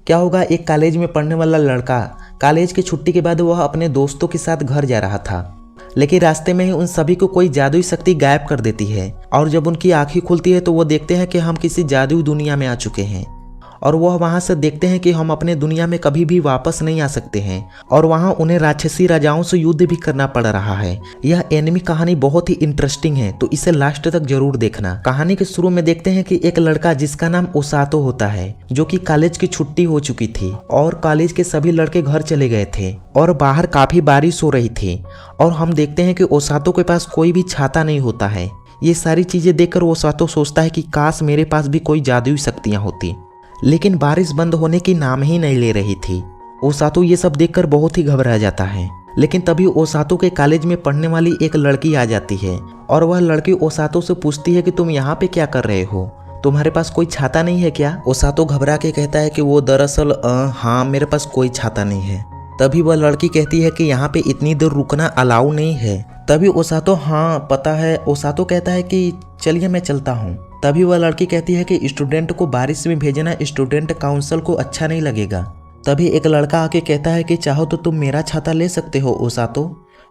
क्या होगा, एक कॉलेज में पढ़ने वाला लड़का कॉलेज की छुट्टी के बाद वह अपने दोस्तों के साथ घर जा रहा था, लेकिन रास्ते में ही उन सभी को कोई जादुई शक्ति गायब कर देती है और जब उनकी आंखें खुलती है तो वो देखते हैं कि हम किसी जादुई दुनिया में आ चुके हैं और वह वहां से देखते हैं कि हम अपने दुनिया में कभी भी वापस नहीं आ सकते हैं और वहां उन्हें राक्षसी राजाओं से युद्ध भी करना पड़ रहा है। यह एनिमी कहानी बहुत ही इंटरेस्टिंग है, तो इसे लास्ट तक जरूर देखना। कहानी के शुरू में देखते हैं कि एक लड़का जिसका नाम ओसातो होता है, जो कि कॉलेज की छुट्टी हो चुकी थी और कॉलेज के सभी लड़के घर चले गए थे और बाहर काफी बारिश हो रही थी और हम देखते हैं कि ओसातो के पास कोई भी छाता नहीं होता है। ये सारी चीजें देखकर ओसातो सोचता है कि काश मेरे पास भी कोई जादुई शक्तियां होती, लेकिन बारिश बंद होने की नाम ही नहीं ले रही थी। ओसातो ये सब देखकर बहुत ही घबरा जाता है, लेकिन तभी ओसातो के कॉलेज में पढ़ने वाली एक लड़की आ जाती है और वह लड़की ओसातो से पूछती है कि तुम यहाँ पे क्या कर रहे हो, तुम्हारे पास कोई छाता नहीं है क्या? ओसातो घबरा के कहता है कि वो दरअसल हाँ, मेरे पास कोई छाता नहीं है। तभी वह लड़की कहती है कि यहाँ पे इतनी देर रुकना अलाउ नहीं है। तभी ओसातो हाँ पता है, ओसातो कहता है कि चलिए मैं चलता हूँ। तभी वह लड़की कहती है कि स्टूडेंट को बारिश में भेजना स्टूडेंट काउंसिल को अच्छा नहीं लगेगा। तभी एक लड़का आके कहता है कि चाहो तो तुम मेरा छाता ले सकते हो ओसातो,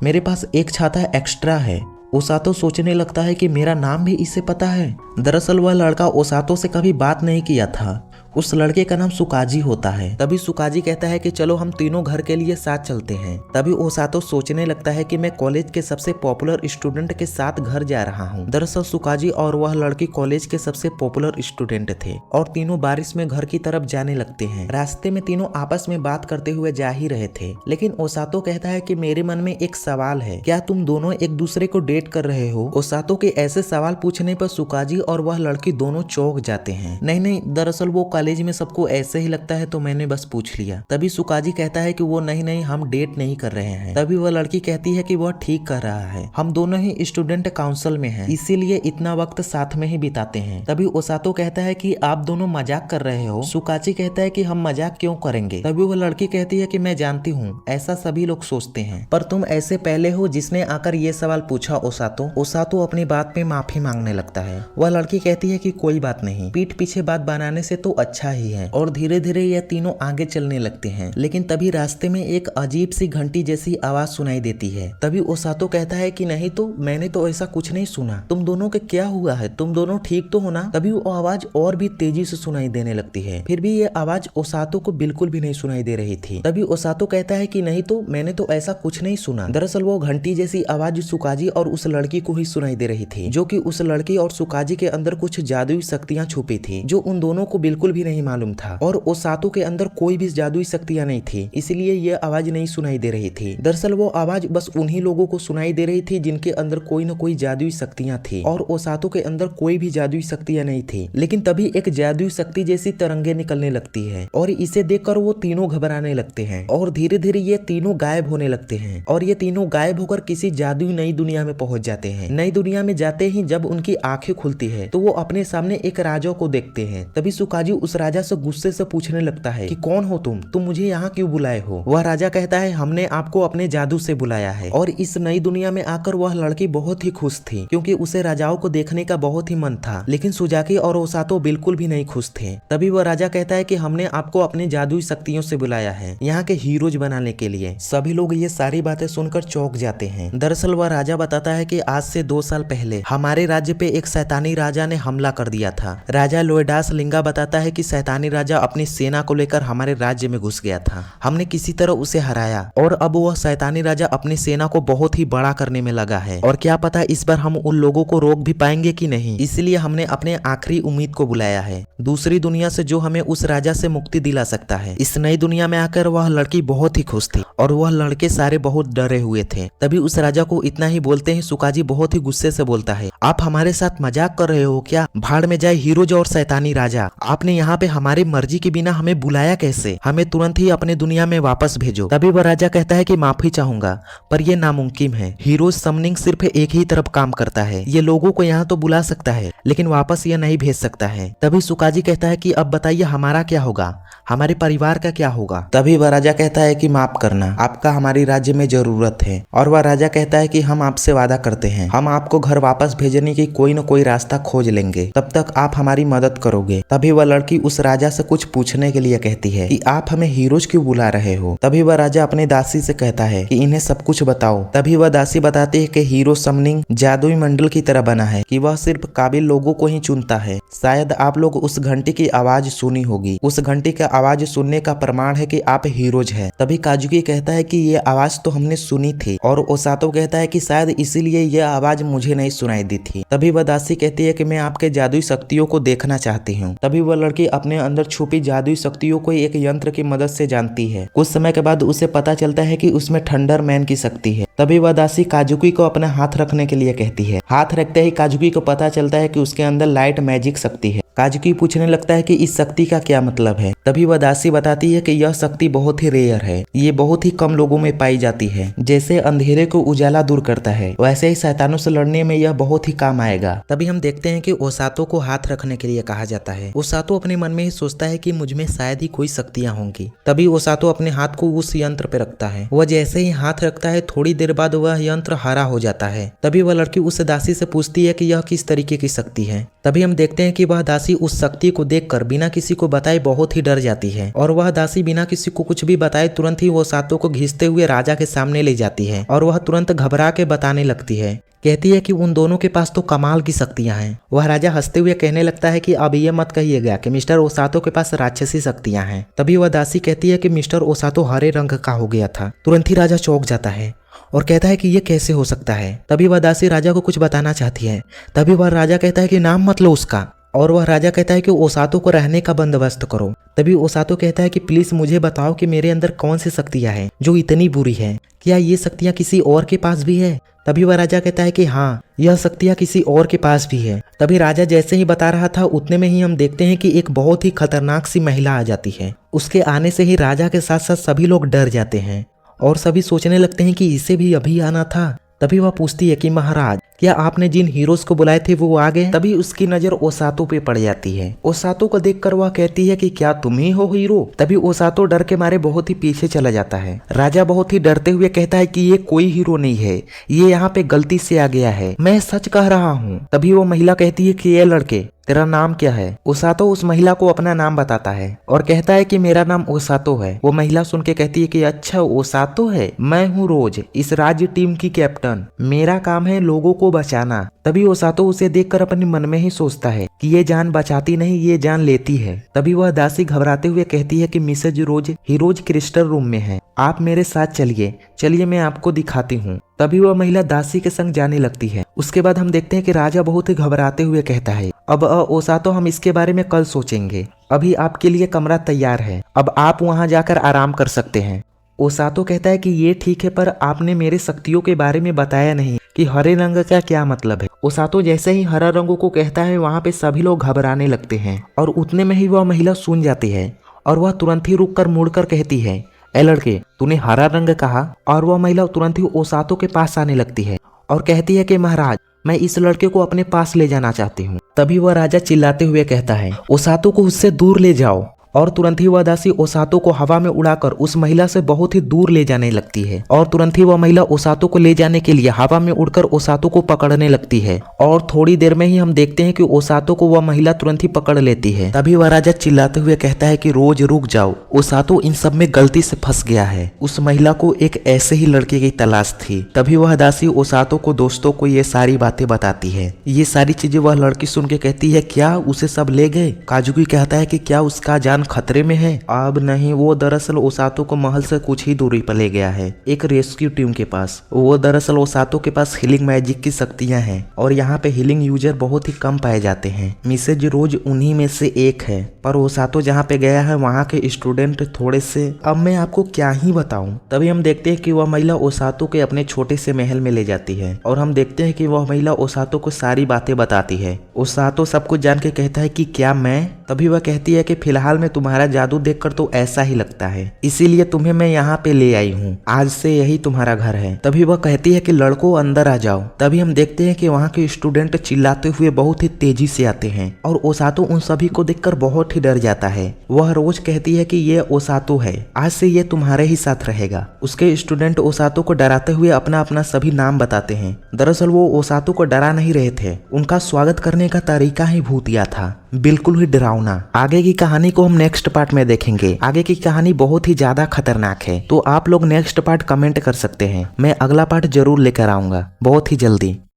मेरे पास एक छाता एक्स्ट्रा है। ओसातो सोचने लगता है कि मेरा नाम भी इसे पता है। दरअसल वह लड़का ओसातो से कभी बात नहीं किया था। उस लड़के का नाम सुकाजी होता है। तभी सुकाजी कहता है कि चलो हम तीनों घर के लिए साथ चलते हैं। तभी ओसातो सोचने लगता है कि मैं कॉलेज के सबसे पॉपुलर स्टूडेंट के साथ घर जा रहा हूँ। दरअसल सुकाजी और वह लड़की कॉलेज के सबसे पॉपुलर स्टूडेंट थे और तीनों बारिश में घर की तरफ जाने लगते हैं। रास्ते में तीनों आपस में बात करते हुए जा ही रहे थे, लेकिन ओसातो कहता है कि मेरे मन में एक सवाल है, क्या तुम दोनों एक दूसरे को डेट कर रहे हो? ओसातो के ऐसे सवाल पूछने पर सुकाजी और वह लड़की दोनों चौंक जाते हैं। नहीं, दरअसल वो कॉलेज में सबको ऐसे ही लगता है तो मैंने बस पूछ लिया। तभी सुकाजी कहता है कि वो नहीं, हम डेट नहीं कर रहे हैं। तभी वह लड़की कहती है कि वह ठीक कर रहा है, हम दोनों ही स्टूडेंट काउंसिल में हैं, इसीलिए इतना वक्त साथ में ही बिताते हैं। तभी ओसातो कहता है कि आप दोनों मजाक कर रहे हो। सुकाजी कहता है कि हम मजाक क्यों करेंगे। तभी वह लड़की कहती है कि मैं जानती हूँ ऐसा सभी लोग सोचते हैं, पर तुम ऐसे पहले हो जिसने आकर ये सवाल पूछा ओसातो। ओसातो अपनी बात पे माफी मांगने लगता है। वह लड़की कहती है कि कोई बात नहीं, पीठ पीछे बात बनाने से तो अच्छा ही है और धीरे धीरे यह तीनों आगे चलने लगते हैं। लेकिन तभी रास्ते में एक अजीब सी घंटी जैसी आवाज सुनाई देती है। तभी ओसातो कहता है कि नहीं तो मैंने तो ऐसा कुछ नहीं सुना, तुम दोनों के क्या हुआ है, तुम दोनों ठीक तो हो ना? तभी वो आवाज और भी तेजी से सुनाई देने लगती है, फिर भी ये आवाज ओसातो को बिल्कुल भी नहीं सुनाई दे रही थी। तभी ओसातो कहता है कि नहीं तो मैंने तो ऐसा कुछ नहीं सुना। दरअसल वो घंटी जैसी आवाज सुकाजी और उस लड़की को ही सुनाई दे रही थी, जो कि उस लड़की और सुकाजी के अंदर कुछ जादुई शक्तियां छुपी थी जो उन दोनों को बिल्कुल भी नहीं मालूम था और ओसातो के अंदर कोई भी जादुई शक्तियां नहीं थी, इसलिए यह आवाज नहीं सुनाई दे रही थी। दरअसल वो आवाज बस उन्हीं लोगों को सुनाई दे रही थी जिनके अंदर कोई न कोई जादुई शक्तियां थी और ओसातो के अंदर कोई भी जादुई शक्तियां नहीं थी। लेकिन तभी एक जादुई शक्ति जैसी तरंगे निकलने लगती है और इसे देखकर वो तीनों घबराने लगते हैं और धीरे धीरे ये तीनों गायब होने लगते हैं और ये तीनों गायब होकर किसी जादुई नई दुनिया में पहुंच जाते हैं। नई दुनिया में जाते ही जब उनकी आंखें खुलती है तो वो अपने सामने एक राजा को देखते हैं। तभी सुकाजी उस राजा से गुस्से से पूछने लगता है कि कौन हो तुम मुझे यहाँ क्यों बुलाए हो? वह राजा कहता है हमने आपको अपने जादू से बुलाया है। और इस नई दुनिया में आकर वह लड़की बहुत ही खुश थी क्योंकि उसे राजाओं को देखने का बहुत ही मन था, लेकिन सुजाकी और ओसातो बिल्कुल भी नहीं खुश थे। तभी वह राजा कहता है कि हमने आपको अपने जादुई शक्तियों से बुलाया है यहाँ के हीरोज बनाने के लिए। सभी लोग ये सारी बातें सुनकर चौंक जाते हैं। दरअसल वह राजा बताता है कि आज से 2 साल पहले हमारे राज्य पे एक शैतानी राजा ने हमला कर दिया था। राजा लोएडास लिंगा बताता है कि शैतानी राजा अपनी सेना को लेकर हमारे राज्य में घुस गया था, हमने किसी तरह उसे हराया और अब वह शैतानी राजा अपनी सेना को बहुत ही बड़ा करने में लगा है और क्या पता इस बार हम उन लोगों को रोक भी पाएंगे कि नहीं, इसलिए हमने अपने आखिरी उम्मीद को बुलाया है, दूसरी दुनिया से जो हमें उस राजा से मुक्ति दिला सकता है। इस नई दुनिया में आकर वह लड़की बहुत ही खुश थी और वह लड़के सारे बहुत डरे हुए थे। तभी उस राजा को इतना ही बोलते ही सुकाजी बहुत ही गुस्से से बोलता है आप हमारे साथ मजाक कर रहे हो क्या? भाड़ में जाए हीरोज और शैतानी राजा, आपने यहाँ पे हमारी मर्जी के बिना हमें बुलाया कैसे? हमें तुरंत ही अपने दुनिया में वापस भेजो। तभी वह राजा कहता है कि माफी चाहूंगा पर यह नामुमकिन है, हीरोज समनिंग सिर्फ एक ही तरफ काम करता है, ये लोगों को यहाँ तो बुला सकता है लेकिन वापस यह नहीं भेज सकता है। तभी सुकाजी कहता है कि अब बताइए हमारा क्या होगा, हमारे परिवार का क्या होगा। तभी वह राजा कहता है कि माफ करना, आपका हमारी राज्य में जरूरत है। और वह राजा कहता है कि हम आपसे वादा करते हैं, हम आपको घर वापस भेजने की कोई न कोई रास्ता खोज लेंगे, तब तक आप हमारी मदद करोगे। तभी वह लड़की उस राजा से कुछ पूछने के लिए कहती है कि आप हमें हीरोज क्यों बुला रहे हो। तभी वह राजा अपनी दासी से कहता है कि इन्हें सब कुछ बताओ। तभी वह दासी बताती है कि हीरो समनिंग जादुई मंडल की तरह बना है कि वह सिर्फ काबिल लोगों को ही चुनता है। शायद आप लोग उस घंटी की आवाज सुनी होगी, उस घंटी का आवाज सुनने का प्रमाण है कि आप हीरोज हैं। तभी काजुकी कहता है कि ये आवाज तो हमने सुनी थी, और ओसातो कहता है कि शायद इसीलिए यह आवाज मुझे नहीं सुनाई दी थी। तभी वह दासी कहती है कि मैं आपके जादुई शक्तियों को देखना चाहती हूँ। तभी वह लड़की अपने अंदर छुपी जादुई शक्तियों को एक यंत्र की मदद से जानती है। कुछ समय के बाद उसे पता चलता है कि उसमें थंडर मैन की शक्ति है। तभी वह दासी काजुकी को अपना हाथ रखने के लिए कहती है। हाथ रखते ही काजुकी को पता चलता है कि उसके अंदर लाइट मैजिक शक्ति है। काजुकी पूछने लगता है कि इस शक्ति का क्या मतलब है। तभी वह दासी बताती है कि यह शक्ति बहुत ही रेयर है, ये बहुत ही कम लोगों में पाई जाती है। जैसे अंधेरे को उजाला दूर करता है, वैसे ही शैतानों से लड़ने में यह बहुत ही काम आएगा। तभी हम देखते हैं कि ओसातो को हाथ रखने के लिए कहा जाता है। ओसातो अपने मन में ही सोचता है कि मुझ में शायद ही कोई शक्तियां होंगी। तभी ओसातो अपने हाथ को उस यंत्र पे रखता है। वह जैसे ही हाथ रखता है, थोड़ी देर बाद वह यंत्र हरा हो जाता है। तभी वह लड़की उस दासी से पूछती है कि यह किस तरीके की शक्ति है। तभी हम देखते हैं कि वह दासी उस शक्ति को देखकर बिना किसी को बताए बहुत ही डर जाती है, और वह दासी बिना किसी को कुछ भी बताए तुरंत ही ओसातो को घिसते हुए राजा के सामने ले जाती है, और वह तुरंत घबरा के बताने लगती है। कहती है कि उन दोनों के पास तो कमाल की शक्तियां हैं। वह राजा हंसते हुए कहने लगता है कि अब ये मत कहिएगा कि मिस्टर ओसातो के पास राक्षसी शक्तियां हैं। तभी वह दासी कहती है कि मिस्टर ओसातो हरे रंग का हो गया था। तुरंत ही राजा चौंक जाता है और कहता है कि ये कैसे हो सकता है। तभी वह दासी राजा को कुछ बताना चाहती है। तभी वह राजा कहता है कि नाम मत लो उसका, और वह राजा कहता है कि ओसातो को रहने का बंदोबस्त करो। तभी ओसातो कहता है कि प्लीज मुझे बताओ कि मेरे अंदर कौन सी शक्तियां हैं जो इतनी बुरी है, क्या ये शक्तियां किसी और के पास भी है। तभी वह राजा कहता है कि हाँ, यह शक्तियां किसी और के पास भी है। तभी राजा जैसे ही बता रहा था, उतने में ही हम देखते हैं कि एक बहुत ही खतरनाक सी महिला आ जाती है। उसके आने से ही राजा के साथ साथ सभी लोग डर जाते हैं और सभी सोचने लगते हैं कि इसे भी अभी आना था। तभी वह पूछती है कि महाराज, क्या आपने जिन हीरोज को बुलाए थे वो आ गए। तभी उसकी नजर ओसातो पे पड़ जाती है। ओसातो को देखकर वह कहती है कि क्या तुम ही हो हीरो। तभी ओसातो डर के मारे बहुत ही पीछे चला जाता है। राजा बहुत ही डरते हुए कहता है कि ये कोई हीरो नहीं है, ये यहाँ पे गलती से आ गया है, मैं सच कह रहा हूँ। तभी वो महिला कहती है कि ये लड़के, तेरा नाम क्या है। ओसातो उस महिला को अपना नाम बताता है और कहता है कि मेरा नाम ओसातो है। वो महिला सुन के कहती है कि अच्छा ओसातो है, मैं हूँ रोज, इस राज्य टीम की कैप्टन, मेरा काम है लोगों को बचाना। तभी ओसातो उसे देखकर अपने मन में ही सोचता है कि ये जान बचाती नहीं, ये जान लेती है। तभी वह दासी घबराते हुए कहती है कि मिसेज रोज हीरोज क्रिस्टल रूम में है, आप मेरे साथ चलिए, चलिए मैं आपको दिखाती हूँ। तभी वह महिला दासी के संग जाने लगती है। उसके बाद हम देखते हैं कि राजा बहुत ही घबराते हुए कहता है, अब ओसातो हम इसके बारे में कल सोचेंगे, अभी आपके लिए कमरा तैयार है, अब आप वहाँ जाकर आराम कर सकते हैं। ओसातो कहता है कि ये ठीक है, पर आपने मेरे शक्तियों के बारे में बताया नहीं कि हरे रंग का क्या मतलब है। ओसातो जैसे ही हरा रंगों को कहता है, वहाँ पे सभी लोग घबराने लगते हैं और उतने में ही वह महिला सुन जाती है और वह तुरंत ही रुक कर मुड़कर कहती है, ए लड़के, तूने हरा रंग कहा। और वह महिला तुरंत ही ओसातो के पास आने लगती है और कहती है कि महाराज, मैं इस लड़के को अपने पास ले जाना चाहती हूँ। तभी वह राजा चिल्लाते हुए कहता है, ओसातो को उससे दूर ले जाओ। और तुरंत ही वह दासी ओसातो को हवा में उड़ाकर उस महिला से बहुत ही दूर ले जाने लगती है और तुरंत ही वह महिला ओसातो को ले जाने के लिए हवा में उड़कर ओसातो को पकड़ने लगती है और थोड़ी देर में ही हम देखते हैं कि ओसातो को वह महिला तुरंत ही पकड़ लेती है। तभी वह राजा चिल्लाते हुए कहता है कि रोज रुक जाओ, ओसातो इन सब में गलती से फंस गया है। उस महिला को एक ऐसे ही लड़के की तलाश थी। तभी वह दासी ओसातो को दोस्तों को ये सारी बातें बताती है। ये सारी चीजें वह लड़की सुन के कहती है, क्या उसे सब ले गए। काजुकी कहता है कि क्या उसका जान खतरे में है। अब नहीं, वो दरअसल ओसातो को महल से कुछ ही दूरी पर ले गया है, एक रेस्क्यू टीम के पास। वो दरअसल ओसातो के पास हीलिंग मैजिक की शक्तियां हैं और यहाँ पे हीलिंग यूजर बहुत ही कम पाए जाते हैं। मिसेज रोज उन्हीं में से एक है, पर ओसातो जहाँ पे गया है वहाँ के स्टूडेंट थोड़े से, अब मैं आपको क्या ही बताऊं। तभी हम देखते हैं कि वह महिला ओसातो के अपने छोटे से महल में ले जाती है और हम देखते हैं कि वह महिला ओसातो को सारी बातें बताती है। ओसातो सब कुछ जान के कहता है कि क्या मैं तभी वह कहती है कि फिलहाल में तुम्हारा जादू देखकर तो ऐसा ही लगता है, इसीलिए तुम्हें मैं यहाँ पे ले आई हूँ, आज से यही तुम्हारा घर है। तभी वह कहती है कि लड़कों अंदर आ जाओ। तभी हम देखते हैं कि वहाँ के स्टूडेंट चिल्लाते हुए बहुत ही तेजी से आते हैं और ओसातो उन सभी को देखकर बहुत ही डर जाता है। वह रोज कहती है कि ये ओसातो है, आज से ये तुम्हारे ही साथ रहेगा। उसके स्टूडेंट ओसातो को डराते हुए अपना अपना सभी नाम बताते हैं। दरअसल वो ओसातो को डरा नहीं रहे थे, उनका स्वागत करने का तरीका ही भूतिया था, बिल्कुल ही डरावना। आगे की कहानी को हम नेक्स्ट पार्ट में देखेंगे। आगे की कहानी बहुत ही ज्यादा खतरनाक है, तो आप लोग नेक्स्ट पार्ट कमेंट कर सकते हैं, मैं अगला पार्ट जरूर लेकर आऊंगा बहुत ही जल्दी।